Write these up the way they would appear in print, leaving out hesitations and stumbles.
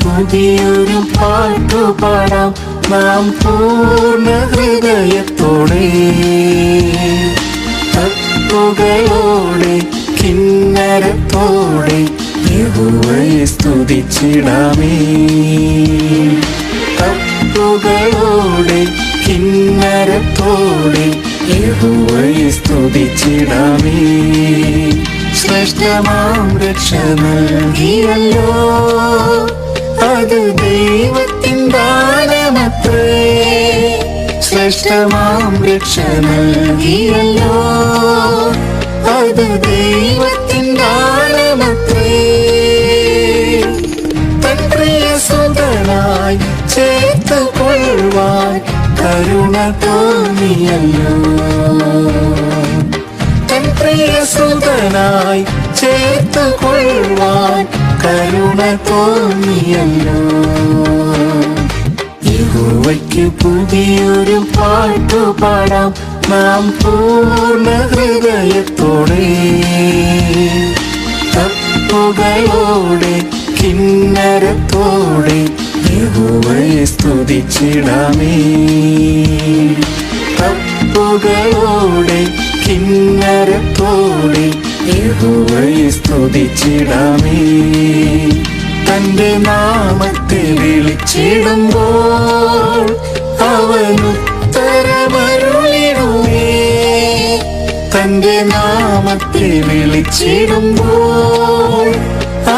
പുതിയൊരു പാട്ടുപാടാം നാം പൂർണ്ണ ഹൃദയത്തോടെ, തപ്പുകളോടെ കിന്നരത്തോടെ യഹോവയെ സ്തുതിച്ചിടാമേ. തപ്പുകളോടെ കിന്നരത്തോടെ യഹോവയെ സ്തുതിച്ചിടാമേ. ശ്രേഷ്ഠമാം രക്ഷ നൽകിയല്ലോ, അത് ദൈവത്തിൻ ദാനമത്രേ. ശ്രേഷ്ഠമാം രക്ഷ നൽകിയല്ലോ, അത് ദൈവത്തിൻ ദാനമത്രേ. തൻ പ്രിയസുതനായി ചേർത്തുകൊള്ളുവാൻ കരുണ തോന്നിയല്ലോ. തൻ പ്രിയസുതനായി ചേർത്തുകൊള്ളുവാൻ കരുണ തോന്നിയല്ലോ. യഹോവയ്ക്ക് പുതിയൊരു പാട്ടുപാടാം നാം പൂർണ്ണ ഹൃദയത്തോടെ, തപ്പുകളോടെ കിന്നരത്തോടെ യഹോവയെ സ്തുതിച്ചിടാമേ. തപ്പുകളോടെ കിന്നരത്തോടെ യഹോവയെ സ്തുതിച്ചിടാമേ. തന്റെ നാമത്തെ വിളിച്ചിടുമ്പോൾ അവനുത്തരമരുളിടുമേ. തന്റെ നാമത്തെ വിളിച്ചിടുമ്പോൾ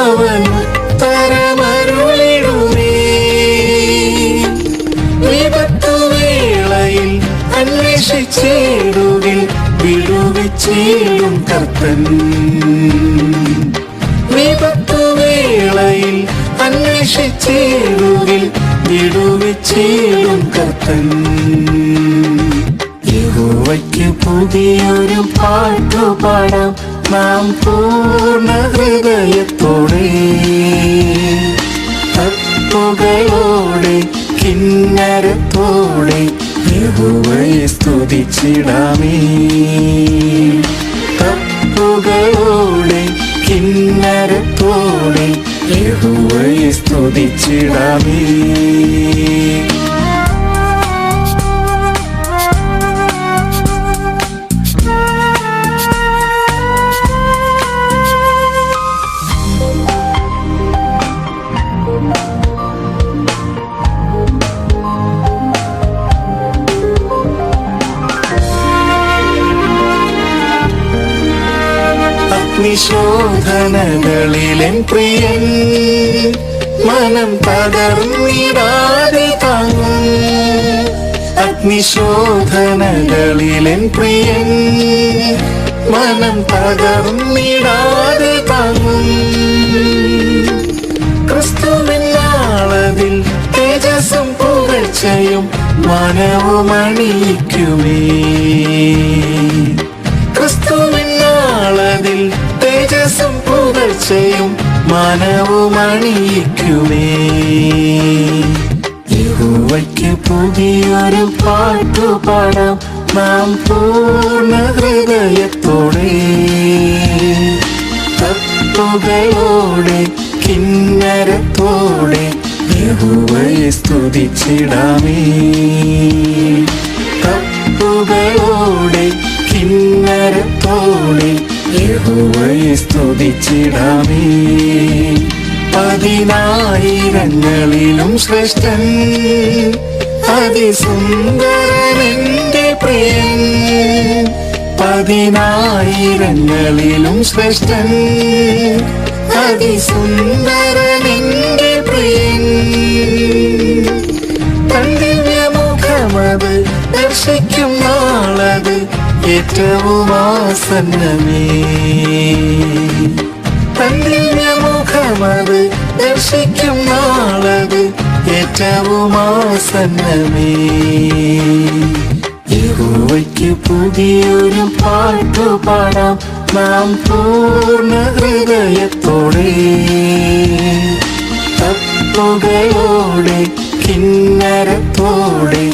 അവനുത്തരമരുളിടുമേ. വിപത്തുവേളയിൽ അന്വേഷിച്ചിടുകിൽ വിടുവിച്ചിടും കർത്തൻ. വിപത്തുവേളയിൽ അന്വേഷിച്ചിടുകിൽ വിടുവിച്ചിടും കർത്തൻ. യഹോവയ്ക്ക് പുതിയൊരു പാട്ടുപാടാം നാം പൂർണ്ണ ഹൃദയത്തോടെ, തപ്പുകളോടെ കിന്നരത്തോടെ യഹോവയെ സ്തുതിച്ചിടാമേ. തപ്പുകളോടെ കിന്നരത്തോടെ യഹോവയെ സ്തുതിച്ചിടാമേ. അഗ്നിശോധനകളിലെൻ പ്രിയൻ മനം തകർന്നിടാതെ താങ്ങും. അഗ്നിശോധനകളിലെൻ പ്രിയൻ മനം തകർന്നിടാതെ താങ്ങും. ക്രിസ്തുവിൻ നാളതിൽ തേജസ്സും പുകഴ്ചയും മനവും അണിയിക്കുമേ. ക്രിസ്തുവിൻ നാളതിൽ തേജസ്സും പുകഴ്ചയും മനവും അണിയിക്കുമേ. യഹോവയ്ക്ക് പുതിയൊരു പാട്ടുപാടാം നാം പൂർണ്ണ ഹൃദയത്തോടെ, തപ്പുകളോടെ കിന്നരത്തോടെ യഹോവയെ സ്തുതിച്ചിടാമേ. തപ്പുകളോടെ കിന്നരത്തോടെ യഹോവയെ സ്തുതിച്ചിടാമേ. പതിനായിരങ്ങളിലും ശ്രേഷ്ഠൻ അതിസുന്ദരനെന്റെ പ്രിയൻ. പതിനായിരങ്ങളിലും ശ്രേഷ്ഠൻ അതിസുന്ദരനെന്റെ പ്രിയൻ. തൻ ദിവ്യമുഖമത് ദർശിക്കും നാളത് ഏറ്റവും ആസന്നമേ. തൻ ദിവ്യമുഖമത് ദർശിക്കും നാളത് ഏറ്റവും ആസന്നമേ. യഹോവയ്ക്ക് പുതിയൊരു പാട്ടുപാടാം നാം പൂർണ്ണ ഹൃദയത്തോടെ, തപ്പുകളോടെ കിന്നരത്തോടെ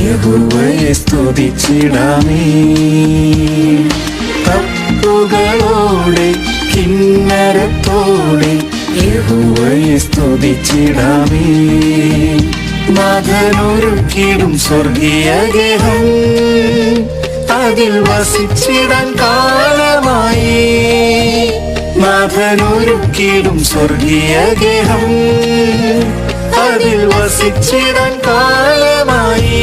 യഹോവയെ സ്തുതിച്ചിടാമേ. തപ്പുകളോടെ കിന്നരത്തോടെ യഹോവയെ സ്തുതിച്ചിടാമേ. നാഥനൊരുക്കിടും സ്വർഗീയ ഗേഹം, അതിൽ വസിച്ചിടാൻ കാലമായി. നാഥനൊരുക്കിടും സ്വർഗീയ ഗേഹം, അതിൽ വസിച്ചിടാൻ കാലമായി.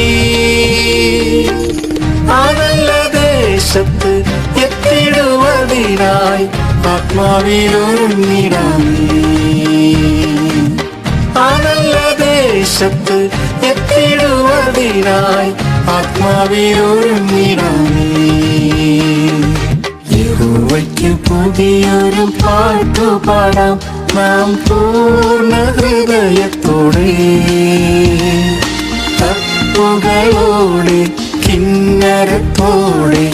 ആ നല്ല ദേശത്ത് എത്തിടുവതിനായി ആത്മാവിലൊരുങ്ങിടാമേ. ആ നല്ല ദേശത്ത് എത്തിടുവതിനായി ആത്മാവിലൊരുങ്ങിടാമേ. യഹോവയ്ക്ക് പുതിയൊരു പാട്ടുപാടാം നാം പൂർണ്ണ ഹൃദയത്തോടെ. തപ്പുകളോടെ കിന്നരത്തോടെ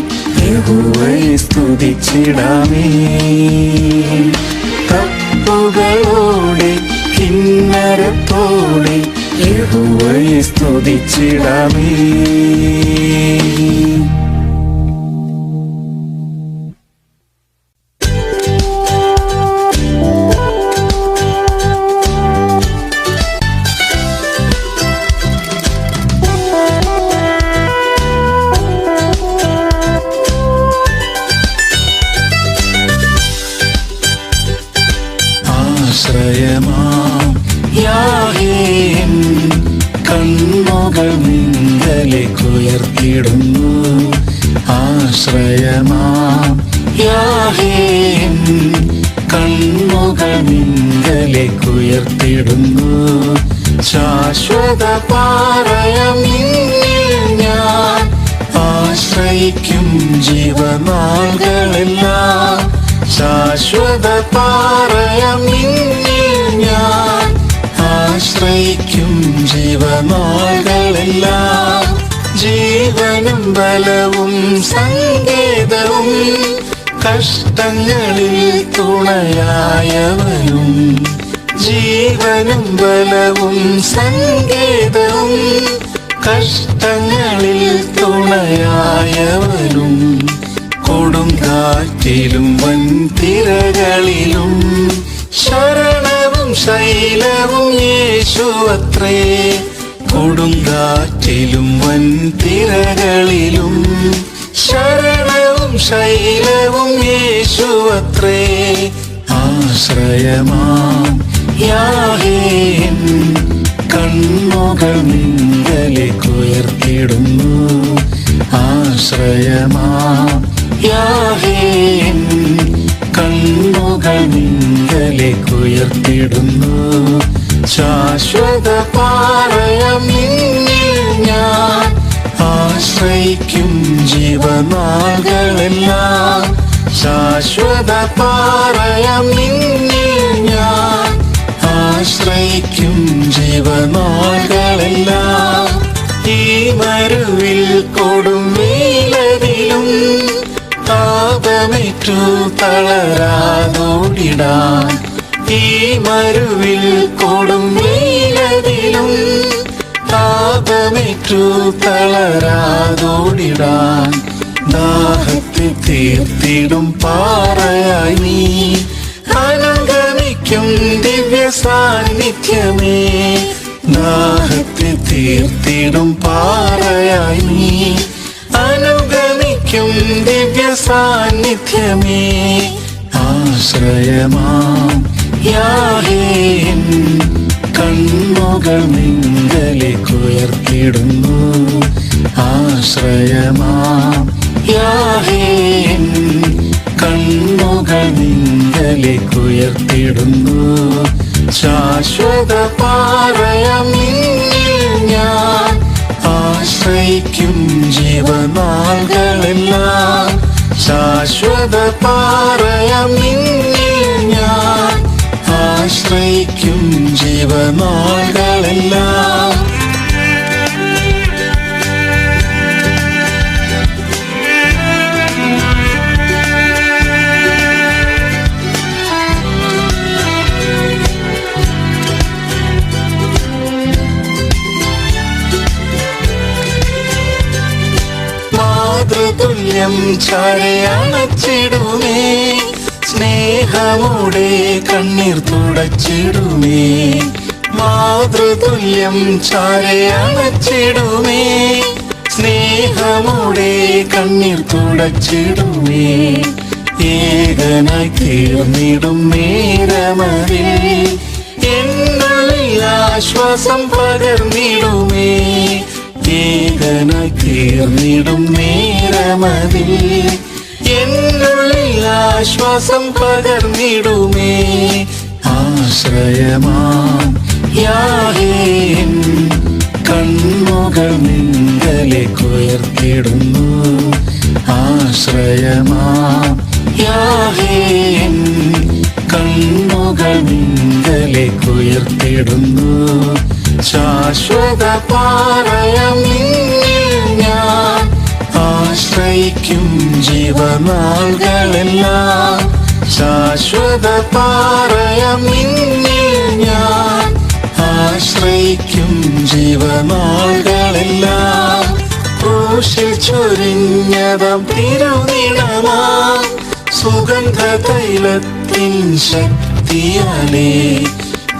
യഹോവയെ സ്തുതിച്ചിടാമേ. തപ്പുകളോടെ കിന്നരത്തോടെ യഹോവയെ സ്തുതിച്ചിടാമേ. ആശ്രയമാം യാഹോവേ കണ്ണുകൾ നിങ്കലേക്കുയർത്തിടുന്നു. ആശ്രയമാം യാഹോവേ കണ്ണുകൾ നിങ്കലേക്കുയർത്തിടുന്നു. ശാശ്വത പാറയാം നിന്നിൽ ഞാൻ ആശ്രയിക്കും ജീവനാളുകളെല്ലാം. ശാശ്വത പാറയാം നിന്നിൽ ഞാൻ ആശ്രയിക്കും ജീവനാളുകളെല്ലാം. ജീവനും ബലവും സങ്കേതവും കഷ്ടങ്ങളിൽ തുണയായവനും. ജീവനും ബലവും സങ്കേതവും കഷ്ടങ്ങളിൽ തുണയായവനും. കൊടുങ്കാറ്റിലും വൻതിരകളിലും ശരണവും ശൈലവും യേശുവത്രേ. കൊടുങ്കാറ്റിലും വൻതിരകളിലും ശരണവും ശൈലവും യേശുവത്രേ. ആശ്രയമാം യാഹോവേ കണ്ണുകൾ നിങ്കലേക്കുയർത്തിടുന്നു. ആശ്രയമാം യാഹോവേ കണ്ണുകൾ നിങ്കലേക്കുയർത്തിടുന്നു. ശാശ്വത പാറയാം നിന്നിൽ ഞാൻ ആശ്രയിക്കും ജീവനാളുകളെല്ലാം. ശാശ്വത പാറയാം നിന്നിൽ ഞാൻ ആശ്രയിക്കും ജീവനാളുകളെല്ലാം. ഈ മരുവിൽ കൊടും വെയിലതിലും താപമേറ്റു തളരാതോടിടാൻ. ഈ മരുവിൽ കൊടും വെയിലതിലും താപമേറ്റു തളരാതോടിടാൻ. ദാഹത്തെ തീർത്തിടും പാറയായി നീ അനുഗമിക്കും ദിവ്യ സാന്നിധ്യമേ. ദാഹത്തെ തീർത്തിടും പാറയായി നീ അനുഗമിക്കും ദിവ്യ സാന്നിധ്യമേ. ആശ്രയമാം യാഹോവേ കണ്ണുകൾ നിങ്കലേക്കുയർത്തിടുന്നു. ആശ്രയമാം യാഹോവേ കണ്ണുകൾ നിങ്കലേക്കുയർത്തിടുന്നു. ശാശ്വത പാറയാം നിന്നിൽ ഞാൻ ആശ്രയിക്കും ജീവനാളുകളെല്ലാം. ശാശ്വത പാറയാം നിന്നിൽ ഞാൻ ആശ്രയിക്കും ജീവനാളുകളെല്ലാം. മാതൃതുല്യം ചാരയണച്ചിടുമേ. സ്നേഹ സ്നേഹമോടെ കണ്ണീർ തുടച്ചിടുമേ, മാതൃതുല്യം ചാരെ അണച്ചിടുമേ. സ്നേഹമോടെ കണ്ണീർ തുടച്ചിടുമേ, ഏകനായി തീർന്നിടും നേരമതിൽ എന്നുള്ളിൽ ആശ്വാസം പകർന്നിടുമേ. ഏകനായി തീർന്നിടും നേരമതിൽ എന്നുള്ളിൽ ആശ്വാസം പകർന്നിടുമേ. ആശ്രയമാം യാഹോവേ കണ്ണുകൾ നിങ്കലേക്കുയർത്തിടുന്നു. ആശ്രയമാം യാഹോവേ കണ്ണുകൾ നിങ്കലേക്കുയർത്തിടുന്നു. ശാശ്വത പാറയാം നിന്നിൽ ഞാൻ ആശ്രയിക്കും ജീവനാളുകളെല്ലാം. ശാശ്വത പാറയാം നിന്നിൽ ഞാൻ ആശ്രയിക്കും ജീവനാളുകളെല്ലാം. ക്രൂശിൽ ചൊരിഞ്ഞതാം തിരുനിണമാം സുഗന്ധ തൈലത്തിൻ ശക്തിയാലേ.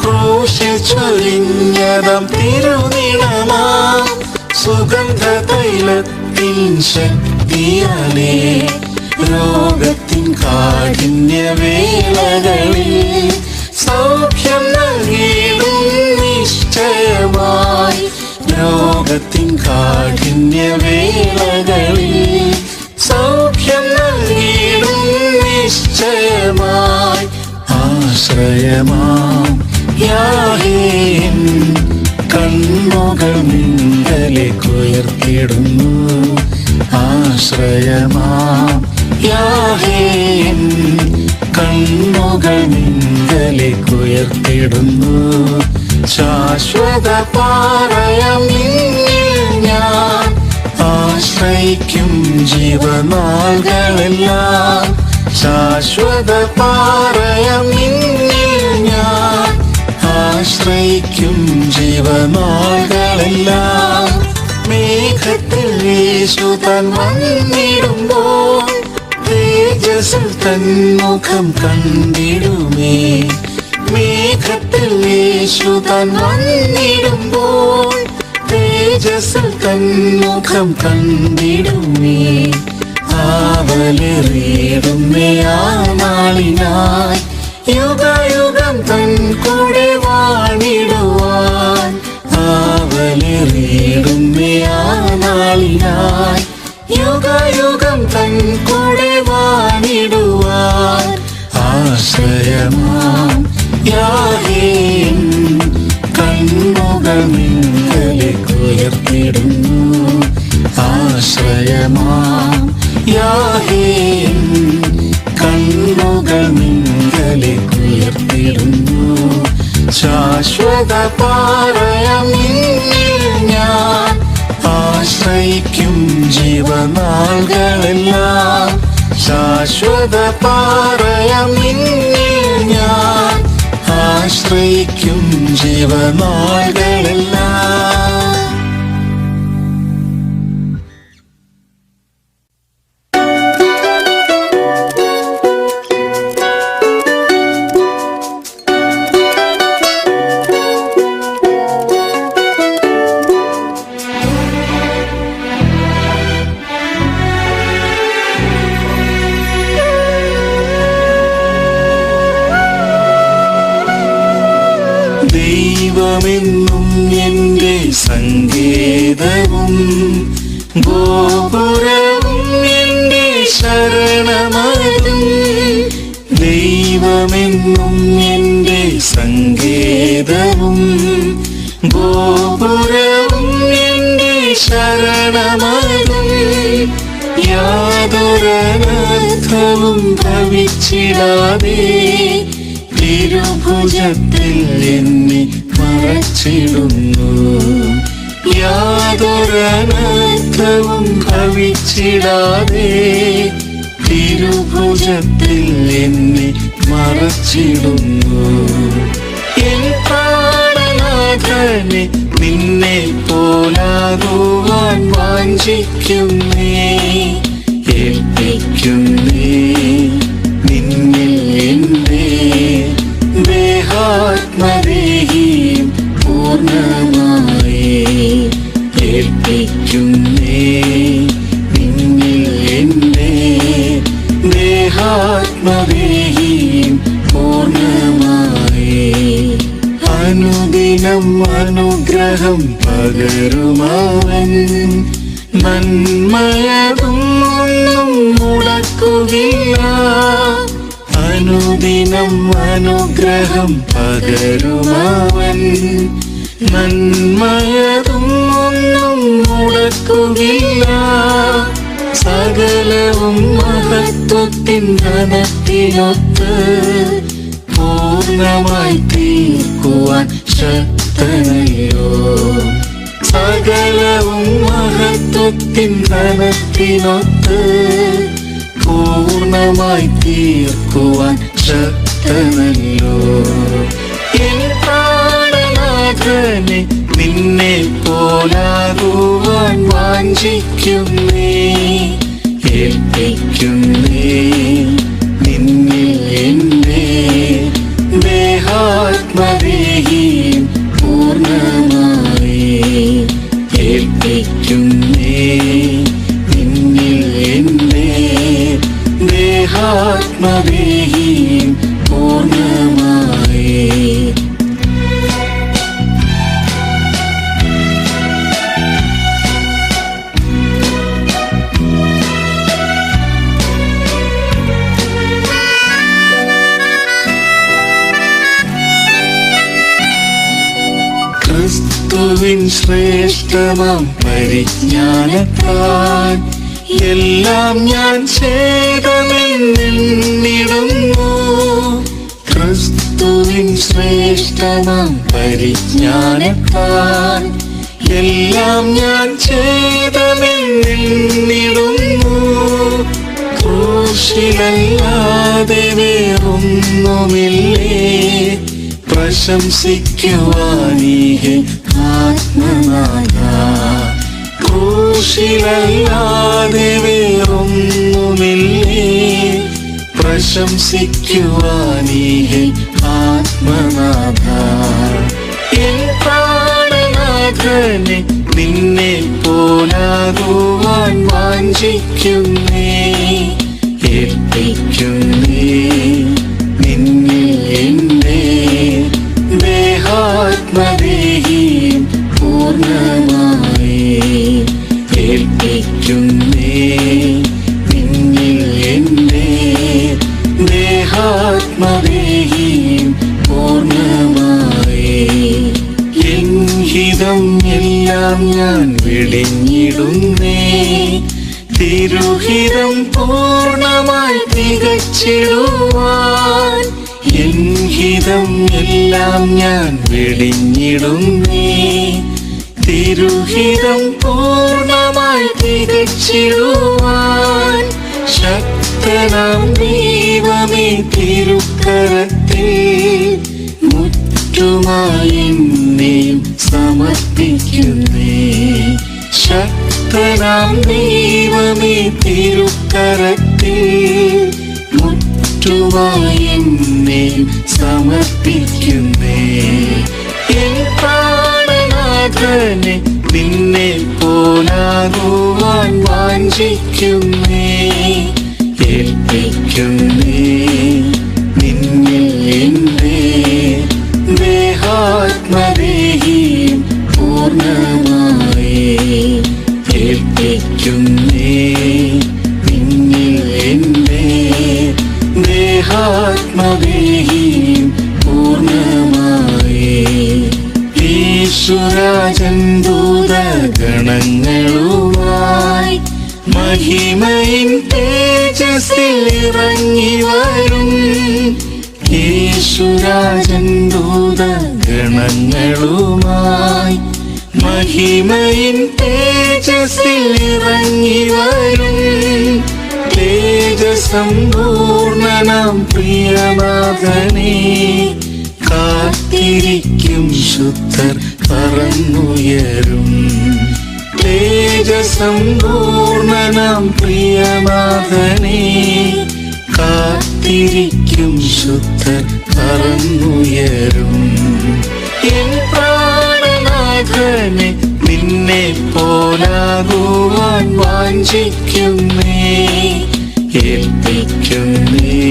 ക്രൂശിൽ ചൊരിഞ്ഞതാം തിരുനിണമാം സുഗന്ധ തൈലത്തിൻ ശക്തിയാലേ. രോഗത്തിൻ കാഠിന്യവേളകളിൽ സൗഖ്യം നൽകിയിടും നിശ്ചയമായി. രോഗത്തിൻ കാഠിന്യവേളകളിൽ സൗഖ്യം നൽകിയിടും നിശ്ചയമായി. ആശ്രയമാം യാഹോവേ കണ്ണുകൾ നിങ്കലേക്കുയർത്തിടുന്നു. ആശ്രയമാം യാഹോവേ കണ്ണുകൾ നിങ്കലേക്കുയർത്തിടുന്നു. ശാശ്വത പാറയാം നിന്നിൽ ഞാൻ ആശ്രയിക്കും ജീവനാളുകളെല്ലാം. ശാശ്വത പാറയാം നിന്നിൽ ഞാൻ ആശ്രയിക്കും ജീവനാളുകളെല്ലാം. മേഘത്തിൽ യേശു താൻ വന്നിടുമ്പോൾ തേജസ്സിൽ തൻ മുഖം കണ്ടിടുമേ. മേഘത്തിൽ യേശു താൻ വന്നിടുമ്പോൾ തേജസ്സിൽ തൻ മുഖം കണ്ടിടുമേ. ആവലേറിയിടുമേ ആ നാളിനായി യുഗയുഗം തൻ കൂടെ വാണിടുവാൻ. ആവലേറിയിടുമേ ആ നാളിനായി യുഗയുഗം തൻ കൂടെ വാണിടുവാൻ. ആശ്രയമാം യാഹോവേ കണ്ണുകൾ നിങ്കലേക്കുയർത്തിടുന്നു. ആശ്രയമാം യാഹോവേ കണ്ണുകൾ നിങ്കലേക്കുയർത്തിടുന്നു. ശാശ്വത പാറയാം നിന്നിൽ ഞാൻ ആശ്രയിക്കും ജീവനാളുകളെല്ലാം. ശാശ്വത പാറയാം നിന്നിൽ ഞാൻ ആശ്രയിക്കും ജീവനാളുകളെല്ലാം. ദൈവമെന്നും എൻ്റെ സങ്കേതവും ഗോപുരവും എൻ്റെ ശരണമതും. ദൈവമെന്നും എൻ്റെ സങ്കേതവും ഗോപുരവും എൻ്റെ ശരണമതും. യാതൊരനർത്ഥവും ഭവിച്ചിടാതെ തിരുഭുജത്തിൽ എന്നെ മറച്ചിടുന്നു. യാതൊരനർത്ഥവും ഭവിച്ചിടാതെ തിരുഭുജത്തിൽ എന്നെ മറച്ചിടുന്നു. എൻ പ്രാണനാഥനെ നിന്നെ പോലാകുവാൻ വാഞ്ചിക്കുന്നേ. ഏൽപ്പിക്കുന്നേ നിന്നിൽ എൻ്റെ അനുദിനം അനുഗ്രഹം പകരുമവൻ. നന്മയതും ഒന്നും മുടക്കുകയില്ല. അനുദിനം അനുഗ്രഹം പകരുമവൻ. നന്മയതും ഒന്നും മുടക്കുകയില്ല. സകലവും മഹത്വത്തിൻ ധനത്തിനൊത്ത് പൂർണ്ണമായി തീർക്കുവാൻ ശക്തനല്ലോ. സകലവും മഹത്വത്തിൻ ധനത്തിനൊത്ത് പൂർണ്ണമായി തീർക്കുവാൻ ശക്തനല്ലോ. എൻ പ്രാണനാഥനെ നിന്നെ പോലാകുവാൻ വാഞ്ചിക്കുന്നേ. ഏൽപ്പിക്കുന്നേ നിന്നിൽ എന്റെ ദേഹാത്മദേഹിയും പൂർണ്ണമായി. ഏൽപ്പിക്കുന്നേ നിന്നിൽ എന്റെ ദേഹാത്മദേഹിയും പൂർണ്ണമായി. ക്രിസ്തുവിൻ ശ്രേഷ്ഠമാം പരിജ്ഞാനത്താൽ എല്ലാം ഞാൻ ചെയ്തമെന്നിടുന്നു. ക്രിസ്തുവിൻ ശ്രേഷ്ഠമാം പരിജ്ഞാനത്താൽ എല്ലാം ഞാൻ ചെയ്തമെന്നിടുന്നു. ക്രൂശിലല്ലാതെ വേറൊന്നുമില്ലേ പ്രശംസിക്കുവാനീഹേ ആത്മനാഥ. ക്രൂശിലല്ലാതെ വേറൊന്നുമില്ലേ പ്രശംസിക്കുവാനീഹേ ആത്മനാഥ. എൻ പ്രാണനാഥനെ നിന്നെ പോലാകുവാൻ വാഞ്ചിക്കുന്നേ. ഏൽപ്പിക്കുന്നേ നിന്നിൽ എന്റെ ദേഹാത്മദേഹിയും പൂർണ്ണമായി. ഏൽപ്പിക്കുന്നേ നിന്നിൽ എന്റെ ദേഹാത്മദേഹിയും പൂർണ്ണമായി. എൻ ഹിതം എല്ലാം ഞാൻ വെടിഞ്ഞിടുന്നേ. തിരുഹിതം പൂർണ്ണമായി തികച്ചിടുവാൻ. എൻ ഹിതം എല്ലാം ഞാൻ വെടിഞ്ഞിടുന്നേ. തിരുഹിതം പൂർണ്ണമായി തികച്ചിടുവാൻ. ശക്തനാം ദൈവമേ തിരുക്കരത്തിൽ മുറ്റുമായി എന്നെയും സമർപ്പിക്കുന്നേ. ശക്തനാം ദൈവമേ തിരുക്കരത്തിൽ മുറ്റുമായി എന്നെയും സമർപ്പിക്കുന്നേ. എൻ പ്രാണനാഥനെ നിന്നെ പോലാകുവാൻ വാഞ്ചിക്കുന്നേ. ഏൽപ്പിക്കുന്നേ നിന്നിൽ എന്റെ ദേഹാത്മദേഹിയും പൂർണ്ണമായി. ഏൽപ്പിക്കുന്നേ നിന്നിൽ എന്റെ ദേഹാത്മദേഹിയും പൂർണ്ണമായി. യേശുരാജൻ ദൂതഗണങ്ങളുമായി മഹിമയിൻ തേജസ്സിൽ ഇറങ്ങി വരും. യേശുരാജൻ ദൂതഗണങ്ങളുമായി മഹിമയിൻ തേജസ്സിൽ ഇറങ്ങി വരും. തേജസമ്പൂർണനാം പ്രിയനാഥനെ കാത്തിരിക്കും ശുദ്ധർ പറന്നുയരും. തേജസമ്പൂർണനാം പ്രിയനാഥനെ കാത്തിരിക്കും ശുദ്ധർ പറന്നുയരും. എൻ പ്രാണനാഥനെ നിന്നെ പോലാകുവാൻ വാഞ്ചിക്കുന്നേ. ഏൽപ്പിക്കുന്നേ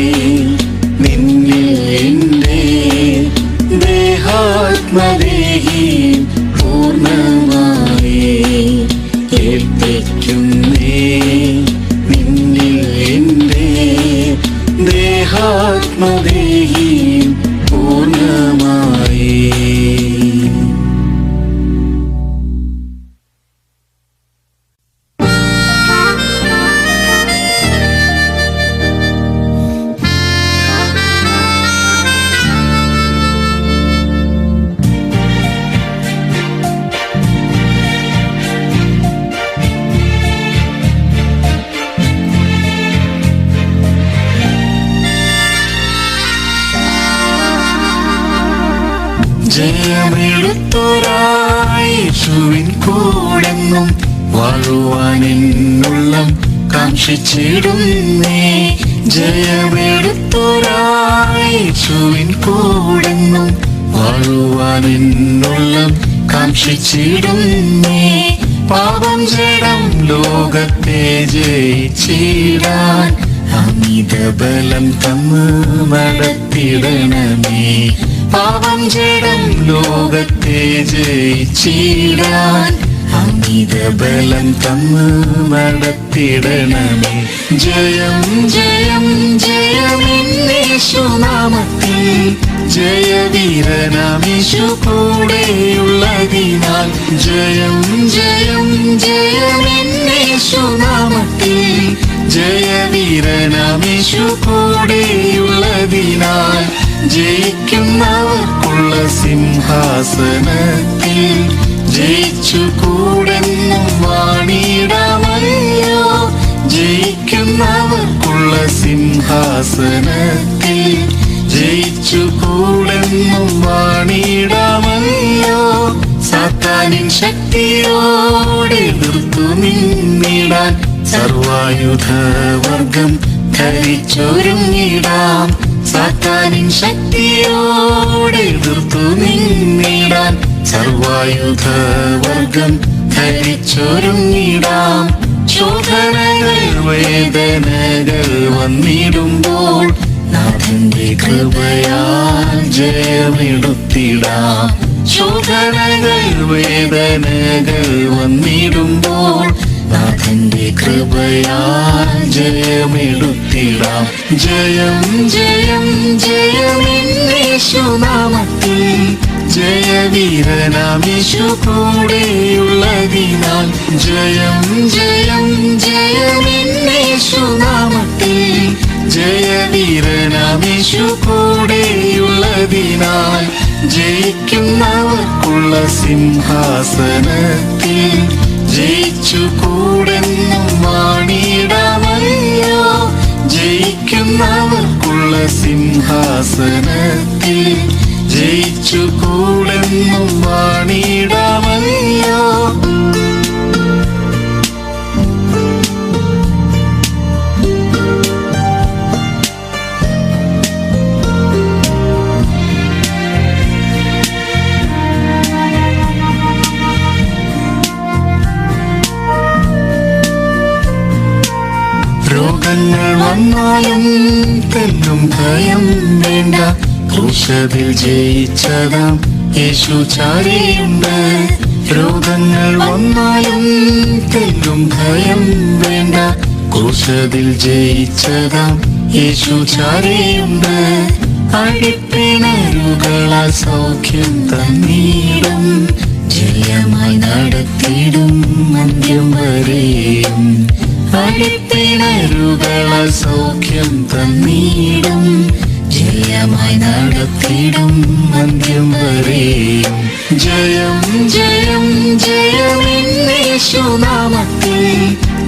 നിന്നിൽ എന്റെ ദേഹാത്മദേഹി ജയമെടുത്തൊരായേശുവിൻ കൂടെന്നും വാഴുവാൻ എന്നുള്ളം കാക്ഷിച്ചിടുന്നേ. ജയമെടുത്തൊരായേശുവിൻ കൂടെന്നും വാഴുവാൻ എന്നുള്ളം കാക്ഷിച്ചിടുന്നേ. പാപം ജഡം ലോകത്തെ ജയിച്ചിടാൻ അമിത ബലം തന്ന് നടത്തിടണമേ. പാപം ജഡം ലോകത്തെ ജയിച്ചിടാൻ അമിത ബലം തന്ന് നടത്തിടണമേ. ജയം ജയം ജയമെന്നേശുനാമത്തിൽ ജയവീരനാമേശു കൂടെയുള്ളതിനാൽ. ജയം ജയം ജയമെന്നേശുനാമത്തിൽ ജയവീരനാമേശു കൂടെയുള്ളതിനാൽ. ജയിക്കുന്നവർക്കുള്ള സിംഹാസനത്തിൽ ജയിച്ചു കൂടെന്നും വാണിടാമല്ലോ. ജയിക്കുന്നവർക്കുള്ള സിംഹാസനത്തിൽ ജയിച്ചു കൂടെന്നും വാണിടാമല്ലോ. സാത്താനിൻ ശക്തിയോടെ എതിർത്തു നിന്നിടാൻ സർവായുധവർഗം ധരിച്ചൊരുങ്ങിടാം. സാത്താനിൻ ശക്തിയോടെ എതിർത്തു നിന്നിടാൻ സർവായുധവർഗം ധരിച്ചൊരുങ്ങിടാം. ശോധനകൾ വേദനകൾ വന്നിടുമ്പോൾ നാഥന്റെ കൃപയാൽ ജയമെടുത്തിടാം. ശോധനകൾ വേദനകൾ വന്നിടുമ്പോൾ നാഥന്റെ കൃപയാൽ ജയമെടുത്തിടാം. ജയം ജയം ജയമെന്നേശുനാമത്തിൽ ജയവീരനാമേശു കൂടെയുള്ളതിനാൽ. ജയം ജയം ജയമെന്നേശുനാമത്തിൽ ജയവീരനാമേശു കൂടെയുള്ളതിനാൽ. ജയിക്കുന്നവർക്കുള്ള സിംഹാസനത്തിൽ ജയിച്ചു കൂടെന്നും വാണിടാമല്ലോ. ജയിക്കുന്നവർക്കുള്ള സിംഹാസനത്തിൽ ജയിച്ചു കൂടെന്നും വാണിടാമല്ലോ. രോഗങ്ങൾ വന്നാലും തെല്ലും ഭയം വേണ്ട. ക്രൂശതിൽ ജയിച്ചതാം യേശു ചാരിയുണ്ട്. രോഗങ്ങൾ വന്നാലും തെല്ലും ഭയം വേണ്ട. ക്രൂശതിൽ ജയിച്ചതാം യേശു ചാരിയുണ്ട്. അടിപ്പിണരുകളാൽ സൗഖ്യം തന്നീടും. ജയമായി നടത്തിയിടും അന്ത്യം വരെയും. അടിപ്പിണരുകളാൽ സൗഖ്യം തന്നീടും. ജയമായി നടത്തിയിടും അന്ത്യം വരെയും. ജയം ജയം ജയമെന്നേശുനാമത്തിൽ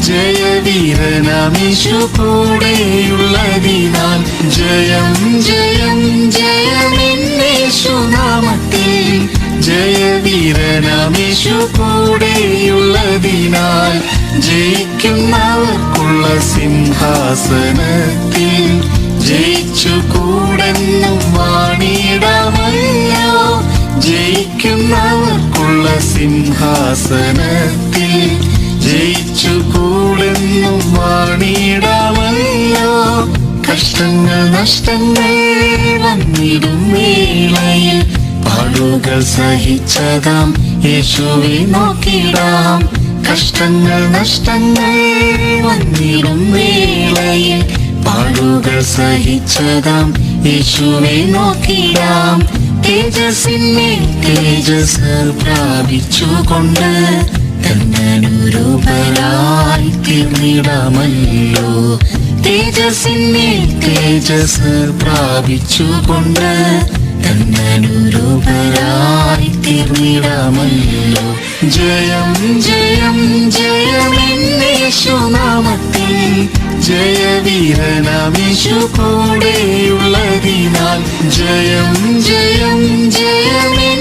ജയവീരനാമേശു കൂടെയുള്ളതിനാൽ. ജയം ജയം ജയമെന്നേശുനാമത്തിൽ ജയവീരനാമേശു കൂടെയുള്ളതിനാൽ. ജയിക്കുന്നവർക്കുള്ള സിംഹാസനത്തിൽ ജയിച്ചു കൂടെന്നും വാണിടാമല്ലോ. ജയിക്കുന്നവർക്കുള്ള സിംഹാസനത്തിൽ ജയിച്ചു കൂടെന്നും വാണിടാമല്ലോ. കഷ്ടങ്ങൾ നഷ്ടങ്ങൾ വന്നിടും വേളയിൽ പാടുകൾ സഹിച്ചതാം യേശുവെ നോക്കിടാം. കഷ്ടങ്ങൾ നഷ്ടങ്ങൾ വന്നിടും വേളയിൽ പാടുകൾ സഹിച്ചതാം യേശുവെ നോക്കിടാം. തേജസ്സിന്മേൽ തേജസ് പ്രാപിച്ചുകൊണ്ട് തന്നനുരൂപരായി തീർന്നിടാമല്ലോ. തേജസ്സിന്മേൽ തേജസ് പ്രാപിച്ചുകൊണ്ട് തന്നനുരൂപരായി തീർന്നിടാമല്ലോ. ജയം ജയം ജയമെന്നേശുനാമത്തിൽ ജയവീരനാമേശു കൂടെയുള്ളതിനാൽ. ജയം ജയം ജയമെന്നേശുനാമത്തിൽ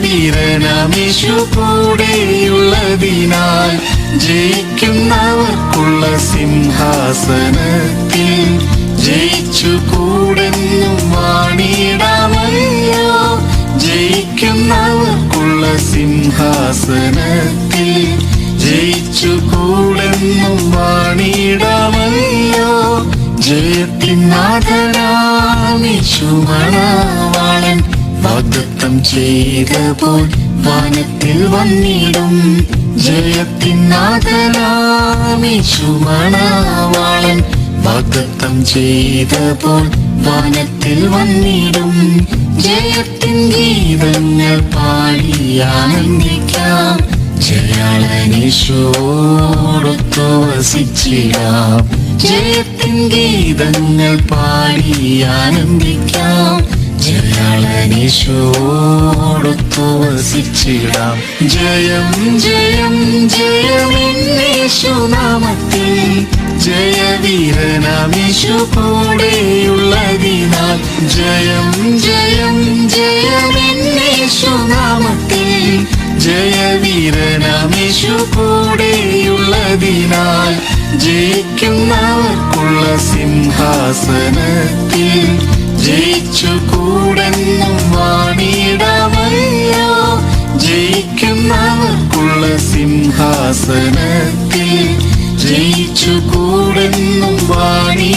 ജയവീരനാമേശു കൂടെയുള്ളതിനാൽ ജയിക്കുന്നവർക്കുള്ള സിംഹാസനത്തിൽ ജയിച്ചു കൂടെന്നും വാണിടാമല്ലോ. ജയിക്കുന്നവർക്കുള്ള സിംഹാസനത്തിൽ ജയിച്ചു കൂടെന്നും വാണിടാമല്ലോ. ജയത്തിൻ നാഥനാമേശു മണവാളൻ വാഗ്ദത്തം ചെയ്തപോൽ വാനത്തിൽ വന്നിടും. ജയത്തിൻ നാഥനാമേശു മണവാളൻ വാഗ്ദത്തം ചെയ്തപോൽ വാനത്തിൽ വന്നിടും. ജയത്തിൻ ഗീതങ്ങൾ പാടി ആനന്ദിക്കാം. ജയാളനീശോടൊത്തു വസിച്ചിടാം. ജയത്തിൻ ഗീതങ്ങൾ പാടി ആനന്ദിക്കാം. ജയാളനീശോടൊത്തു വസിച്ചിടാം. ജയം ജയം ജയമെന്നേശുനാമത്തിൽ ജയവീരനാമേശു കൂടെയുള്ളതിനാൽ ജയം ജയം ജയമെന്നേശുനാമത്തിൽ ജയവീരനാമേശു കൂടെയുള്ളതിനാൽ ജയിക്കുന്നവർക്കുള്ള സിംഹാസനത്തിൽ ജയിച്ചു കൂടെന്നും വാണിടാമല്ലോ. ജയിക്കുന്നവർക്കുള്ള സിംഹാസനത്തിൽ ജയിച്ചു കൂടെന്നും വാണി